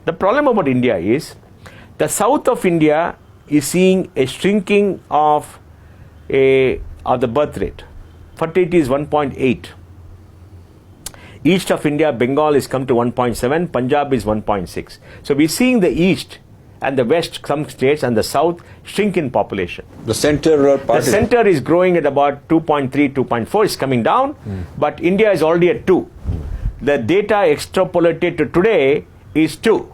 The problem about India is the south of India is seeing a shrinking of the birth rate. Fertility is 1.8. East of India, Bengal is come to 1.7, Punjab is 1.6. So we're seeing the east and the west, some states, and the south shrink in population. The center part The center is growing at about 2.3, 2.4. It's coming down, but India is already at 2. The data extrapolated to today is 2.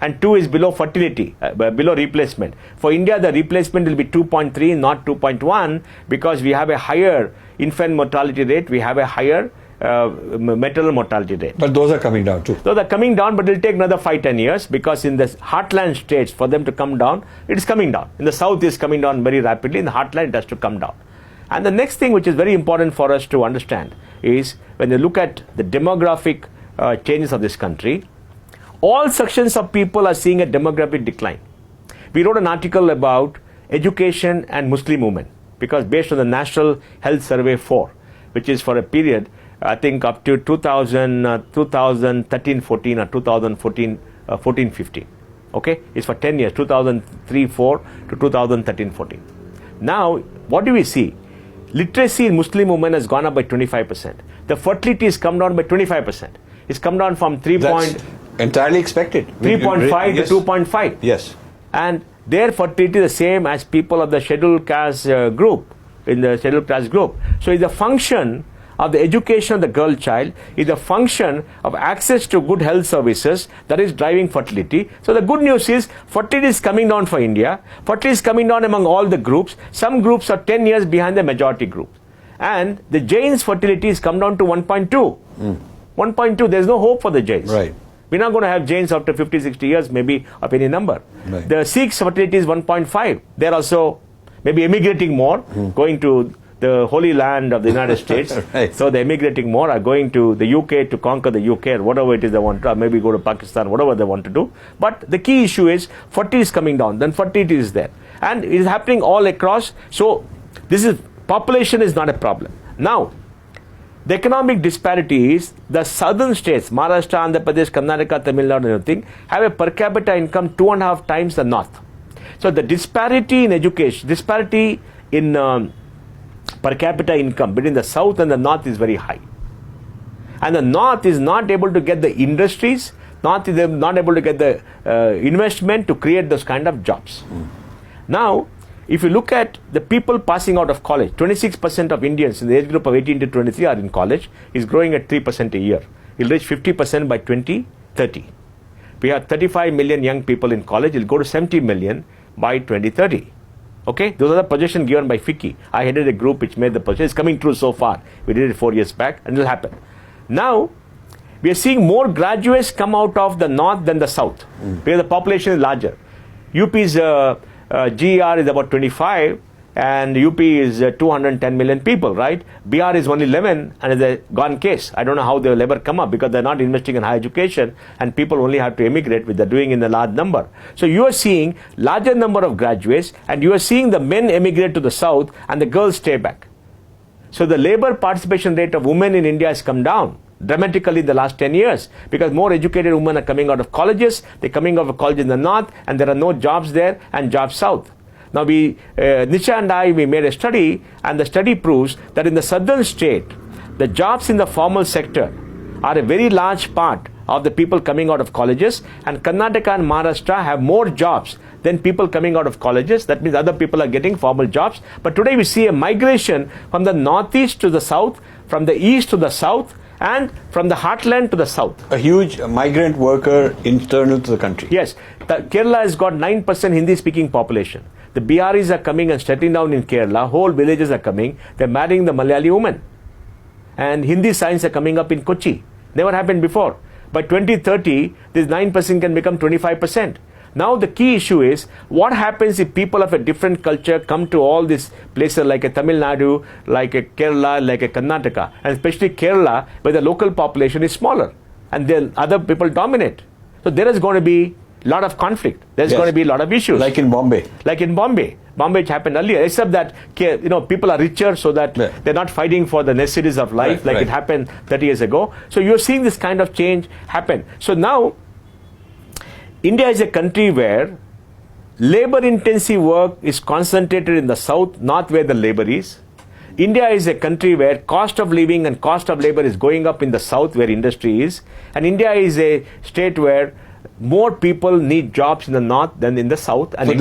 And 2 is below fertility, below replacement. For India, the replacement will be 2.3, not 2.1, because we have a higher infant mortality rate, we have a higher maternal mortality rate. But those are coming down too. So they're coming down, but it'll take another 5-10 years, because in the heartland states, for them to come down, it is coming down. In the south, it's coming down very rapidly. In the heartland, it has to come down. And the next thing, which is very important for us to understand, is when you look at the demographic changes of this country, all sections of people are seeing a demographic decline. We wrote an article about education and Muslim women, because based on the National Health Survey 4, which is for a period, I think up to 2013-14 or 2014-15. Okay, it's for 10 years, 2003-4 to 2013-14. Now, what do we see? Literacy in Muslim women has gone up by 25%. The fertility has come down by 25%. It's come down from 3.5 entirely expected. 3.5 yes. to 2.5. Yes. And their fertility is the same as people of the scheduled caste group, in the scheduled caste group. So it's a function of the education of the girl child, is a function of access to good health services that is driving fertility. So the good news is fertility is coming down for India. Fertility is coming down among all the groups. Some groups are 10 years behind the majority group. And the Jains fertility has come down to 1.2. 1.2, there's no hope for the Jains. Right. We're not going to have Jains after 50, 60 years, maybe of any number. Right. The Sikhs fertility is 1.5. They're also maybe emigrating more, going to the Holy Land of the United States. Right. So the emigrating more are going to the UK to conquer the UK or whatever it is they want to, or maybe go to Pakistan, whatever they want to do. But the key issue is fertility is coming down, then fertility is there. And it is happening all across. So this is, population is not a problem. Now, the economic disparity is the southern states, Maharashtra, Andhra Pradesh, Karnataka, Tamil Nadu and everything, have a per capita income 2.5 times the north. So the disparity in education, disparity in per capita income between the south and the north is very high. And the north is not able to get the industries, not able to get the investment to create those kind of jobs. Now, if you look at the people passing out of college, 26% of Indians in the age group of 18 to 23 are in college, is growing at 3% a year. It will reach 50% by 2030. We have 35 million young people in college, it will go to 70 million by 2030. Okay, those are the projections given by FICCI. I headed a group which made the projection. It's coming true so far. We did it 4 years back, and it will happen. Now, we are seeing more graduates come out of the north than the south, where the population is larger. UP's GER is about 25, and UP is 210 million people, right? BR is only 11, and it's a gone case. I don't know how they will ever come up, because they're not investing in higher education, and people only have to emigrate, which they're doing in a large number. So you are seeing larger number of graduates, and you are seeing the men emigrate to the south, and the girls stay back. So the labor participation rate of women in India has come down dramatically in the last 10 years, because more educated women are coming out of colleges, they're coming out of college in the north, and there are no jobs there and jobs south. Now Nisha and I, we made a study, and the study proves that in the southern state, the jobs in the formal sector are a very large part of the people coming out of colleges, and Karnataka and Maharashtra have more jobs than people coming out of colleges. That means other people are getting formal jobs. But today we see a migration from the northeast to the south, from the east to the south, and from the heartland to the south. A huge migrant worker internal to the country. Yes. Kerala has got 9% Hindi-speaking population. The BRs are coming and settling down in Kerala. Whole villages are coming. They're marrying the Malayali women. And Hindi signs are coming up in Kochi. Never happened before. By 2030, this 9% can become 25%. Now the key issue is, what happens if people of a different culture come to all these places like a Tamil Nadu, like a Kerala, like a Karnataka, and especially Kerala, where the local population is smaller and then other people dominate. So there is going to be a lot of conflict. There's going to be a lot of issues. Like in Bombay. Like in Bombay. Bombay, it happened earlier, except that people are richer, so that they're not fighting for the necessities of life it happened 30 years ago. So you're seeing this kind of change happen. So now, India is a country where labor-intensive work is concentrated in the south, not where the labor is. India is a country where cost of living and cost of labor is going up in the south where industry is. And India is a state where more people need jobs in the north than in the south. And So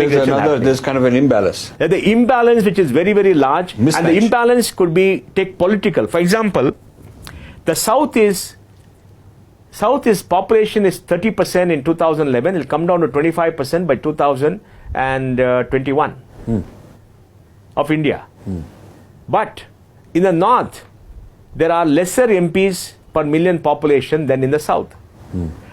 there's kind of an imbalance. The imbalance which is very, very large. Mismatch. And the imbalance could be, take political. For example, the south is population is 30% in 2011. It will come down to 25% by 2021 of India. But in the north, there are lesser MPs per million population than in the south.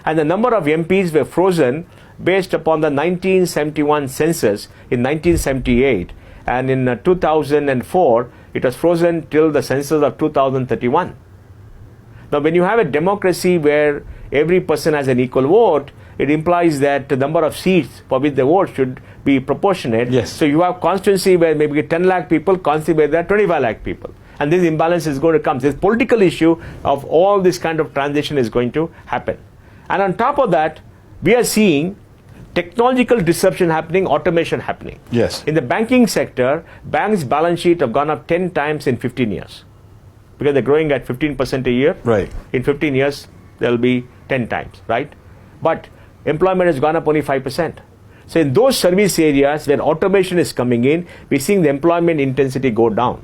And the number of MPs were frozen based upon the 1971 census in 1978. And in 2004, it was frozen till the census of 2031. Now, when you have a democracy where every person has an equal vote, it implies that the number of seats for which the vote should be proportionate. Yes. So you have constituency where maybe 10 lakh people, constituency where there are 25 lakh people. And this imbalance is going to come. This political issue of all this kind of transition is going to happen. And on top of that, we are seeing technological disruption happening, automation happening. Yes. In the banking sector, banks' balance sheet have gone up 10 times in 15 years. Because they're growing at 15% a year. Right. In 15 years, there'll be 10 times, right? But employment has gone up only 5%. So in those service areas where automation is coming in, we're seeing the employment intensity go down.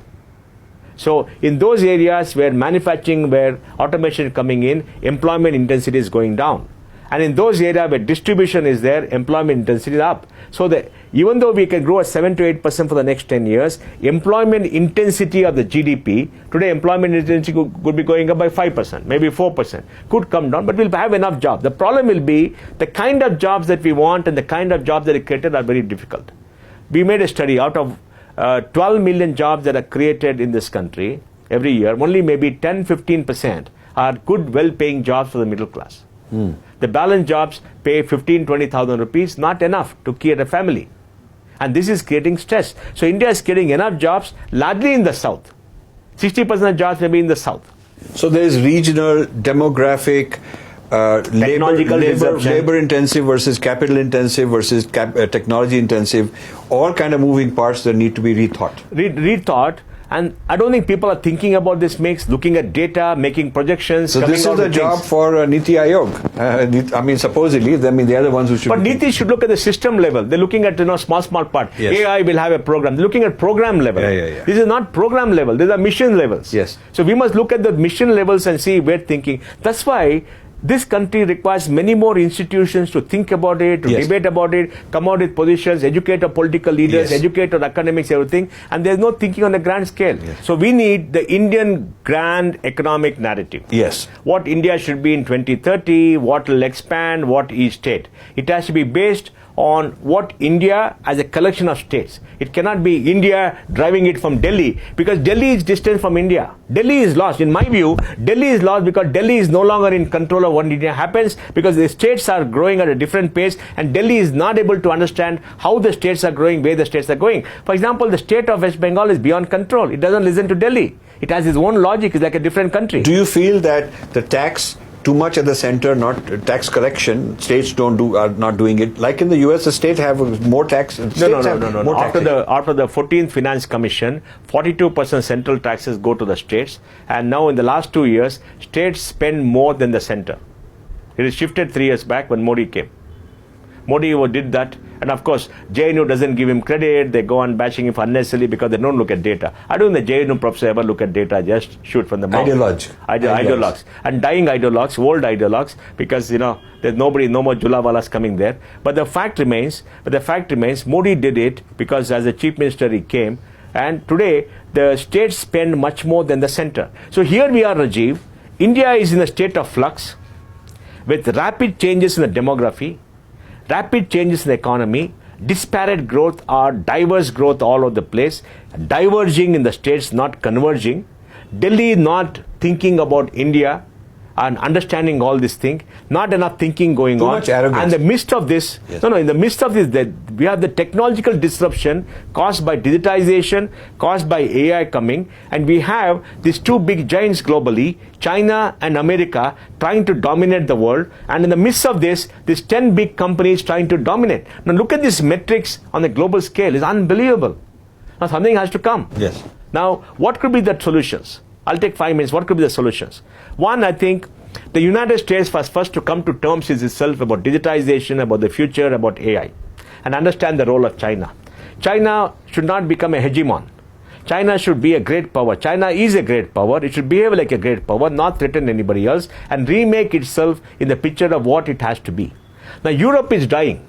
So in those areas where manufacturing, where automation is coming in, employment intensity is going down. And in those areas where distribution is there, employment intensity is up. So even though we can grow at 7 to 8% for the next 10 years, employment intensity of the GDP, today employment intensity could be going up by 5%, maybe 4%, could come down, but we'll have enough jobs. The problem will be the kind of jobs that we want and the kind of jobs that are created are very difficult. We made a study out of 12 million jobs that are created in this country every year, only maybe 10-15% are good, well-paying jobs for the middle class. The balance jobs pay 15,000-20,000 rupees, not enough to create a family. And this is creating stress. So India is creating enough jobs, largely in the south. 60% of jobs may be in the south. So there is regional, demographic, labor intensive versus capital intensive versus technology intensive, all kind of moving parts that need to be rethought. Rethought. And I don't think people are thinking about this mix, looking at data, making projections. So this is the job for Niti Aayog. I mean, supposedly, they are the ones who should. But Niti should look at the system level. They're looking at small part. Yes. AI will have a program. They're looking at program level. Yeah. This is not program level. These are mission levels. Yes. So we must look at the mission levels and see where thinking. That's why this country requires many more institutions to think about it, to debate about it, come out with positions, educate our political leaders, educate our academics, everything. And there's no thinking on a grand scale. Yes. So we need the Indian grand economic narrative. Yes. What India should be in 2030, what will expand, what is state. It has to be based on what India as a collection of states. It cannot be India driving it from Delhi, because Delhi is distant from India. Delhi is lost. In my view, Delhi is lost because Delhi is no longer in control of what India happens, because the states are growing at a different pace and Delhi is not able to understand how the states are growing, where the states are going. For example, the state of West Bengal is beyond control. It doesn't listen to Delhi. It has its own logic. It's like a different country. Do you feel that the tax too much at the center, not tax correction, states are not doing it? Like in the US, the state have more tax. No. More after the 14th Finance Commission, 42% central taxes go to the states, and now in the last 2 years, states spend more than the center. It is shifted 3 years back when Modi came. Modi did that, and of course, JNU doesn't give him credit. They go on bashing him unnecessarily because they don't look at data. I don't think the JNU professor ever look at data, just shoot from the mouth. Ideologues. And dying ideologues, old ideologues, because, there's no more Julawalas coming there. But the fact remains, Modi did it because as a chief minister he came, and today the states spend much more than the center. So here we are, Rajiv. India is in a state of flux with rapid changes in the demography, rapid changes in the economy, disparate growth or diverse growth all over the place, diverging in the states, not converging. Delhi not thinking about India and understanding all this thing, not enough thinking going Too on. much arrogance. And in the midst of this, Yes. in the midst of this, that we have the technological disruption caused by digitization, caused by AI coming, and we have these two big giants globally, China and America, trying to dominate the world. And in the midst of this, these 10 big companies trying to dominate. Now look at these metrics on the global scale. It's unbelievable. Now something has to come. Yes. Now, what could be the solutions? I'll take 5 minutes. What could be the solutions? One, I think the United States was first to come to terms with itself about digitization, about the future, about AI, and understand the role of China. China should not become a hegemon. China should be a great power. China is a great power. It should behave like a great power, not threaten anybody else, and remake itself in the picture of what it has to be. Now, Europe is dying.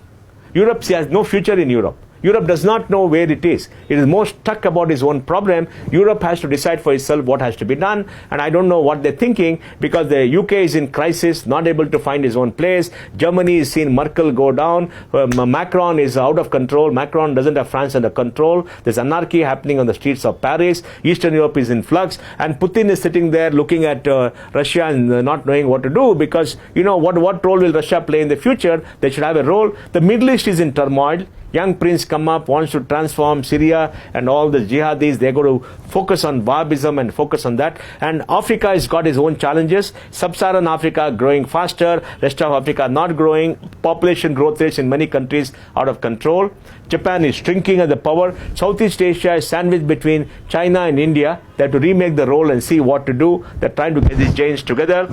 Europe has no future in Europe. Europe does not know where it is. It is more stuck about its own problem. Europe has to decide for itself what has to be done, and I don't know what they're thinking, because the UK is in crisis, not able to find its own place. Germany is seeing Merkel go down. Macron is out of control. Macron doesn't have France under control. There's anarchy happening on the streets of Paris. Eastern Europe is in flux, and Putin is sitting there looking at Russia and not knowing what to do, because what role will Russia play in the future? They should have a role. The Middle East is in turmoil. Young prince come up, wants to transform Syria and all the jihadis. They're going to focus on Wahhabism and focus on that. And Africa has got its own challenges. Sub-Saharan Africa growing faster, rest of Africa not growing. Population growth rates in many countries out of control. Japan is shrinking as a power. Southeast Asia is sandwiched between China and India. They have to remake the role and see what to do. They're trying to get these giants together.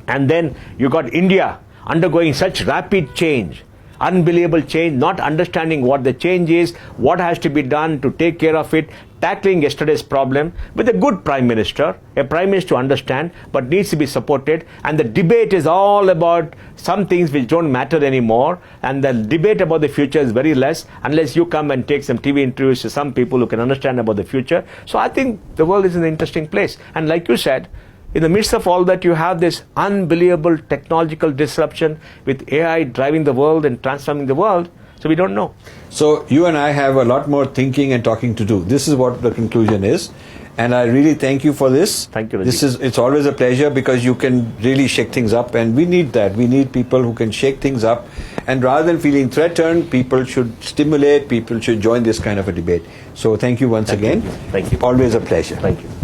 And then you got India undergoing such rapid change. Unbelievable change, not understanding what the change is, what has to be done to take care of it, tackling yesterday's problem with a good prime minister, a prime minister to understand, but needs to be supported. And the debate is all about some things which don't matter anymore, and the debate about the future is very less unless you come and take some TV interviews to some people who can understand about the future. So I think the world is in an interesting place. And like you said, in the midst of all that, you have this unbelievable technological disruption with AI driving the world and transforming the world. So we don't know. So you and I have a lot more thinking and talking to do. This is what the conclusion is. And I really thank you for this. Thank you, Rajiv. It's always a pleasure, because you can really shake things up, and we need that. We need people who can shake things up. And rather than feeling threatened, people should stimulate, people should join this kind of a debate. So thank you once again. Thank you. Always a pleasure. Thank you.